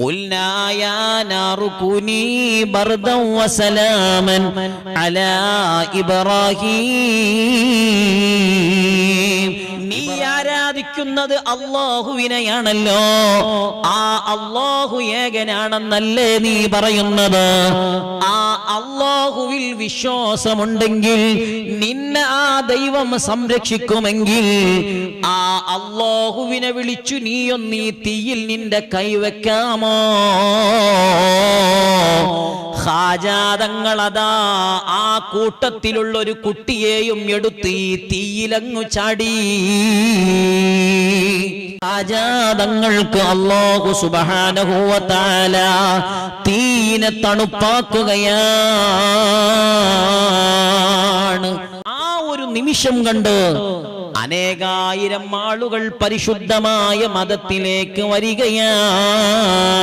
ഖുൽനാ യാ നാറു കൂനി ബർദൻ വസലാമൻ അലാ ഇബ്രാഹീം. നീ ആരാധിക്കുന്നത് അല്ലാഹുവിനെയാണല്ലോ, ആ അല്ലാഹു ഏകനാണെന്നല്ലേ നീ പറയുന്നത്? ആ അല്ലാഹുവിൽ വിശ്വാസമുണ്ടെങ്കിൽ നിന്നെ ആ ദൈവം സംരക്ഷിക്കുമെങ്കിൽ ആ അല്ലാഹുവിനെ വിളിച്ചു നീയൊന്നീ തീയിൽ നിന്റെ കൈവെക്കാമോ? ഖാജാതങ്ങളതാ ആ കൂട്ടത്തിലുള്ള ഒരു കുട്ടിയെയും എടുത്ത് ഈ തീയിലങ്ങു ചാടി. ഖാജാതങ്ങൾക്ക് അല്ലാഹു സുബ്ഹാനഹു വ തആല തീനെ തണുപ്പാക്കുകയാണ്. ആ ഒരു നിമിഷം കണ്ട് അനേകായിരം ആളുകൾ പരിശുദ്ധമായ മതത്തിലേക്ക് വരികയാണ്.